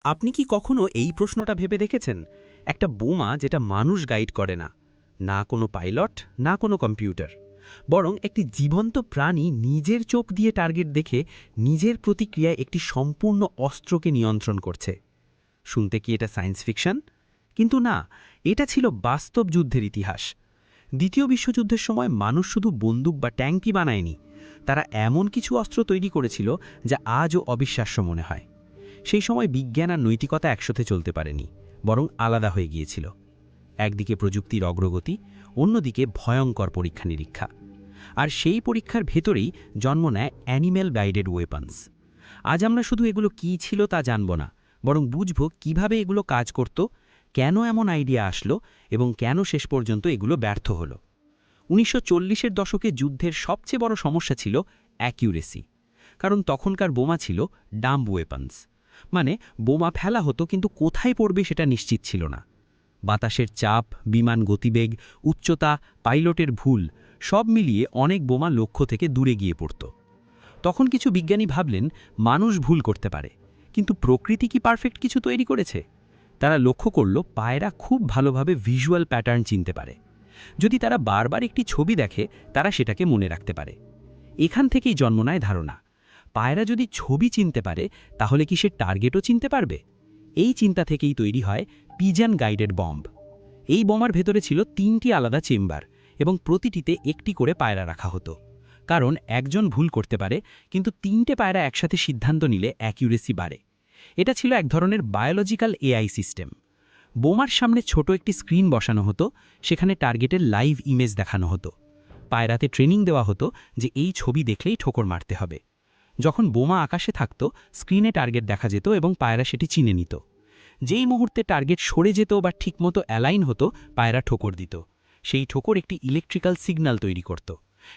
আপনি কি কখনো এই প্রশ্নটা ভেবে দেখেছেন? একটা বোমা যেটা মানুষ গাইড করে না, না কোনো পাইলট, না কোনো কম্পিউটার, বরং একটি জীবন্ত প্রাণী নিজের চোখ দিয়ে টার্গেট দেখে নিজের প্রতিক্রিয়ায় একটি সম্পূর্ণ অস্ত্রকে নিয়ন্ত্রণ করছে। শুনতে কি এটা সায়েন্স ফিকশন? কিন্তু না, এটা ছিল বাস্তব যুদ্ধের ইতিহাস। দ্বিতীয় বিশ্বযুদ্ধের সময় মানুষ শুধু বন্দুক বা ট্যাঙ্কই বানায়নি, তারা এমন কিছু অস্ত্র তৈরি করেছিল যা আজও অবিশ্বাস্য মনে হয়। সেই সময় বিজ্ঞান আর নৈতিকতা একসাথে চলতে পারেনি, বরং আলাদা হয়ে গিয়েছিল। একদিকে প্রযুক্তির অগ্রগতি, অন্যদিকে ভয়ঙ্কর পরীক্ষা নিরীক্ষা। আর সেই পরীক্ষার ভেতরেই জন্ম নেয় অ্যানিম্যাল গাইডেড ওয়েপন্স। আজ আমরা শুধু এগুলো কী ছিল তা জানব না, বরং বুঝব কিভাবে এগুলো কাজ করত, কেন এমন আইডিয়া আসলো এবং কেন শেষ পর্যন্ত এগুলো ব্যর্থ হলো। ১৯৪০-এর দশকে যুদ্ধের সবচেয়ে বড় সমস্যা ছিল অ্যাকিউরেসি। কারণ তখনকার বোমা ছিল ডাম্ব ওয়েপন্স, মানে বোমা ফেলা হতো কিন্তু কোথায় পড়বে সেটা নিশ্চিত ছিল না। বাতাসের চাপ, বিমান গতিবেগ, উচ্চতা, পাইলটের ভুল সব মিলিয়ে অনেক বোমা লক্ষ্য থেকে দূরে গিয়ে পড়ত। তখন কিছু বিজ্ঞানী ভাবলেন মানুষ ভুল করতে পারে, কিন্তু প্রকৃতি কি পারফেক্ট কিছু তৈরি করেছে? তারা লক্ষ্য করল পায়রা খুব ভালোভাবে ভিজুয়াল প্যাটার্ন চিনতে পারে। যদি তারা বারবার একটি ছবি দেখে, তারা সেটাকে মনে রাখতে পারে। এখান থেকেই জন্ম নেয় ধারণা, পায়রা যদি ছবি চিনতে পারে তাহলে কি সে টার্গেটও চিনতে পারবে? এই চিন্তা থেকেই তৈরি হয় পিজন গাইডেড বম্ব। এই বোমার ভেতরে ছিল ৩টি আলাদা চেম্বার এবং প্রতিটিতে একটি করে পায়রা রাখা হতো। কারণ একজন ভুল করতে পারে, কিন্তু ৩টে পায়রা একসাথে সিদ্ধান্ত নিলে অ্যাকিউরেসি বাড়ে। এটা ছিল এক ধরনের বায়োলজিক্যাল এআই সিস্টেম। বোমার সামনে ছোট একটি স্ক্রিন বসানো হতো, সেখানে টার্গেটের লাইভ ইমেজ দেখানো হতো। পায়রাতে ট্রেনিং দেওয়া হতো যে এই ছবি দেখলেই ঠোকর মারতে হবে। যখন বোমা আকাশে থাকত, স্ক্রিনে টার্গেট দেখা যেত এবং পায়রা সেটি চিনে নিত। যেই মুহূর্তে টার্গেট সরে যেত বা ঠিকমতো অ্যালাইন হতো, পায়রা ঠোকর দিত। সেই ঠোকর একটি ইলেকট্রিক্যাল সিগন্যাল তৈরি করত।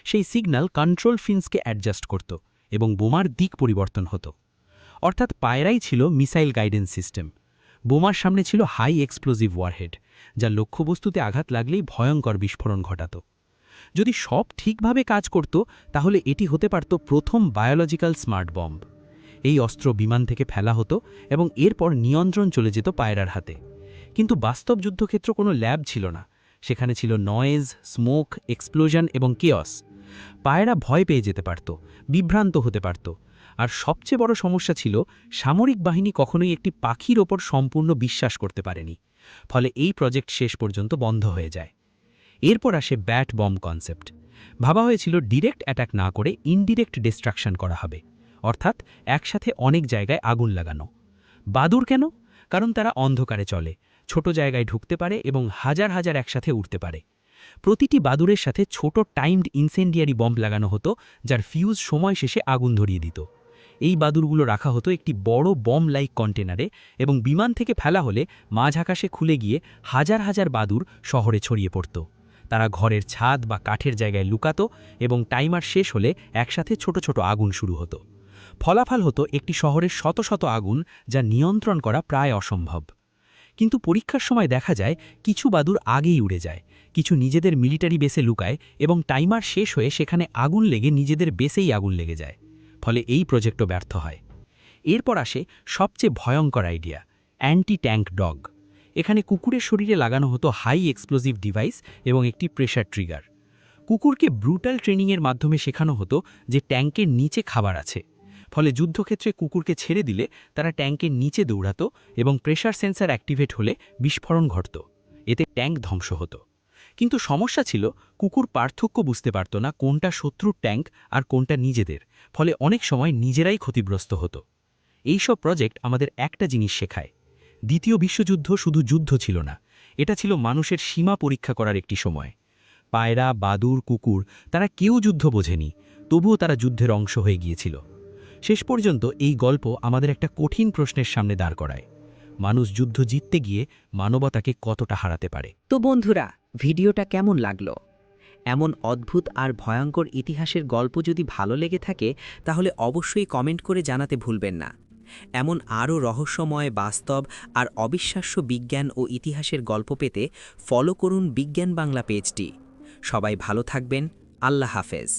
সেই সিগন্যাল কন্ট্রোল ফিন্সকে অ্যাডজাস্ট করত এবং বোমার দিক পরিবর্তন হতো। অর্থাৎ পায়রাই ছিল মিসাইল গাইডেন্স সিস্টেম। বোমার সামনে ছিল হাই এক্সপ্লোজিভ ওয়ারহেড, যা লক্ষ্যবস্তুতে আঘাত লাগলেই ভয়ঙ্কর বিস্ফোরণ ঘটাত। যদি সব ঠিকভাবে কাজ করত, তাহলে এটি হতে পারত প্রথম বায়োলজিক্যাল স্মার্ট বম্ব। এই অস্ত্র বিমান থেকে ফেলা হতো এবং এরপর নিয়ন্ত্রণ চলে যেত পায়রার হাতে। কিন্তু বাস্তব যুদ্ধক্ষেত্র কোনো ল্যাব ছিল না। সেখানে ছিল নয়েজ, স্মোক, এক্সপ্লোশন এবং কেয়স। পায়রা ভয় পেয়ে যেতে পারত, বিভ্রান্ত হতে পারত। আর সবচেয়ে বড় সমস্যা ছিল সামরিক বাহিনী কখনোই একটি পাখির ওপর সম্পূর্ণ বিশ্বাস করতে পারেনি। ফলে এই প্রজেক্ট শেষ পর্যন্ত বন্ধ হয়ে যায়। এরপর আসে ব্যাট বম্ব কনসেপ্ট। ভাবা হয়েছিল ডিরেক্ট অ্যাটাক না করে ইনডিরেক্ট ডিস্ট্রাকশন করা হবে, অর্থাৎ একসাথে অনেক জায়গায় আগুন লাগানো। বাদুড় কেন? কারণ তারা অন্ধকারে চলে, ছোট জায়গায় ঢুকতে পারে এবং হাজার হাজার একসাথে উঠতে পারে। প্রতিটি বাদুড়ের সাথে ছোট টাইমড ইনসেন্ডিয়ারি বম্ব লাগানো হতো, যার ফিউজ সময় শেষে আগুন ধরিয়ে দিত। এই বাদুড়গুলো রাখা হতো একটি বড় বম লাইক কন্টেনারে এবং বিমান থেকে ফেলা হলে মাঝ আকাশে খুলে গিয়ে হাজার হাজার বাদুড় শহরে ছড়িয়ে পড়ত। তারা ঘরের ছাদ বা কাঠের জায়গায় লুকাতো এবং টাইমার শেষ হলে একসাথে ছোট ছোট আগুন শুরু হতো। ফলাফল হতো একটি শহরের শত শত আগুন, যা নিয়ন্ত্রণ করা প্রায় অসম্ভব। কিন্তু পরীক্ষার সময় দেখা যায় কিছু বাদুড় আগেই উড়ে যায়, কিছু নিজেদের মিলিটারি বেসে লুকায় এবং টাইমার শেষ হয়ে সেখানে আগুন লেগে নিজেদের বেসেই আগুন লেগে যায়। ফলে এই প্রজেক্টও ব্যর্থ হয়। এরপর আসে সবচেয়ে ভয়ঙ্কর আইডিয়া, অ্যান্টি ট্যাঙ্ক ডগ। এখানে কুকুরের শরীরে লাগানো হতো হাই এক্সপ্লোজিভ ডিভাইস এবং একটি প্রেশার ট্রিগার। কুকুরকে ব্রুটাল ট্রেনিংয়ের মাধ্যমে শেখানো হতো যে ট্যাঙ্কের নিচে খাবার আছে। ফলে যুদ্ধক্ষেত্রে কুকুরকে ছেড়ে দিলে তারা ট্যাঙ্কের নিচে দৌড়াতো এবং প্রেশার সেন্সার অ্যাক্টিভেট হলে বিস্ফোরণ ঘটত। এতে ট্যাঙ্ক ধ্বংস হতো। কিন্তু সমস্যা ছিল কুকুর পার্থক্য বুঝতে পারত না কোনটা শত্রুর ট্যাঙ্ক আর কোনটা নিজেদের, ফলে অনেক সময় নিজেরাই ক্ষতিগ্রস্ত হতো। এইসব প্রজেক্ট আমাদের একটা জিনিস শেখায়, দ্বিতীয় বিশ্বযুদ্ধ শুধু যুদ্ধ ছিল না, এটা ছিল মানুষের সীমা পরীক্ষা করার একটি সময়। পায়রা, বাদুড়, কুকুর, তারা কেউ যুদ্ধ বোঝেনি, তবুও তারা যুদ্ধের অংশ হয়ে গিয়েছিল। শেষ পর্যন্ত এই গল্প আমাদের একটা কঠিন প্রশ্নের সামনে দাঁড় করায়, মানুষ যুদ্ধ জিততে গিয়ে মানবতাকে কতটা হারাতে পারে। তো বন্ধুরা, ভিডিওটা কেমন লাগলো? এমন অদ্ভুত আর ভয়ঙ্কর ইতিহাসের গল্প যদি ভালো লেগে থাকে, তাহলে অবশ্যই কমেন্ট করে জানাতে ভুলবেন না। এমন আরও রহস্যময়, বাস্তব আর অবিশ্বাস্য বিজ্ঞান ও ইতিহাসের গল্প পেতে ফলো করুন বিজ্ঞান বাংলা পেজটি। সবাই ভালো থাকবেন। আল্লাহ হাফেজ।